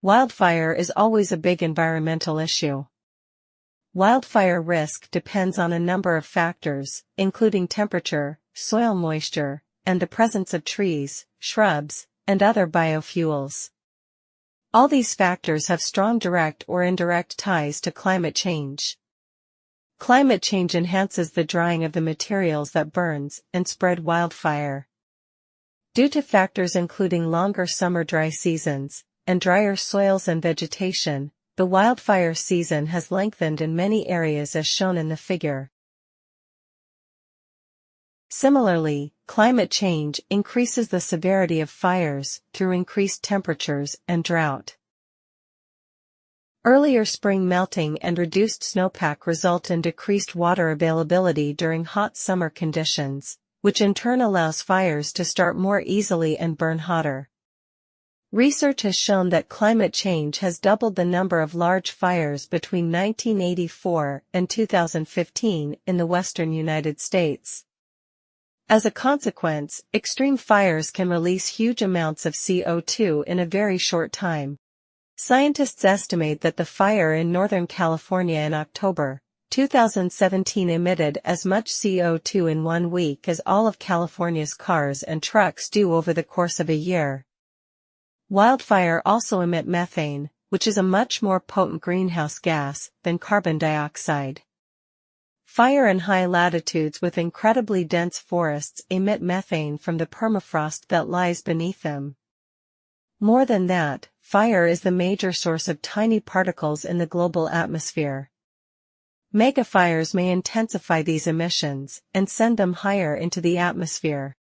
Wildfire is always a big environmental issue. Wildfire risk depends on a number of factors, including temperature, soil moisture, and the presence of trees, shrubs, and other biofuels. All these factors have strong direct or indirect ties to climate change. Climate change enhances the drying of the materials that burns and spread wildfire. Due to factors including longer summer dry seasons, and drier soils and vegetation, the wildfire season has lengthened in many areas as shown in the figure. Similarly, climate change increases the severity of fires through increased temperatures and drought. Earlier spring melting and reduced snowpack result in decreased water availability during hot summer conditions, which in turn allows fires to start more easily and burn hotter. Research has shown that climate change has doubled the number of large fires between 1984 and 2015 in the western United States. As a consequence, extreme fires can release huge amounts of CO2 in a very short time. Scientists estimate that the fire in Northern California in October 2017 emitted as much CO2 in 1 week as all of California's cars and trucks do over the course of a year. Wildfire also emit methane, which is a much more potent greenhouse gas than carbon dioxide. Fire in high latitudes with incredibly dense forests emit methane from the permafrost that lies beneath them. More than that, fire is the major source of tiny particles in the global atmosphere. Megafires may intensify these emissions and send them higher into the atmosphere.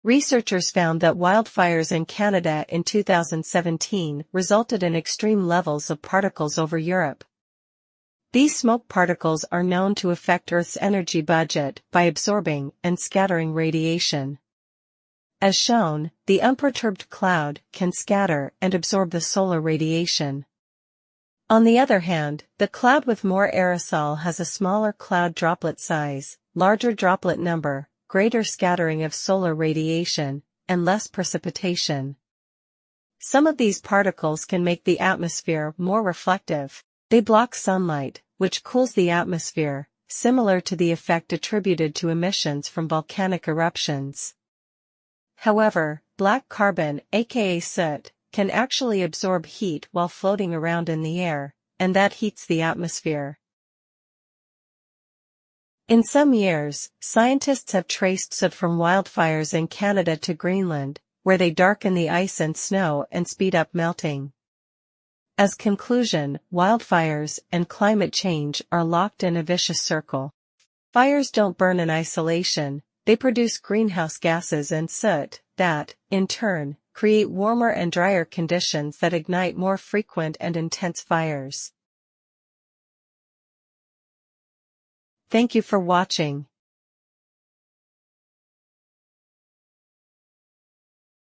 Researchers found that wildfires in Canada in 2017 resulted in extreme levels of particles over Europe. These smoke particles are known to affect Earth's energy budget by absorbing and scattering radiation. As shown, the unperturbed cloud can scatter and absorb the solar radiation. On the other hand, the cloud with more aerosol has a smaller cloud droplet size, larger droplet number, greater scattering of solar radiation, and less precipitation. Some of these particles can make the atmosphere more reflective. They block sunlight, which cools the atmosphere, similar to the effect attributed to emissions from volcanic eruptions. However, black carbon, aka soot, can actually absorb heat while floating around in the air, and that heats the atmosphere. In some years, scientists have traced soot from wildfires in Canada to Greenland, where they darken the ice and snow and speed up melting. As conclusion, wildfires and climate change are locked in a vicious circle. Fires don't burn in isolation, they produce greenhouse gases and soot that, in turn, create warmer and drier conditions that ignite more frequent and intense fires. Thank you for watching.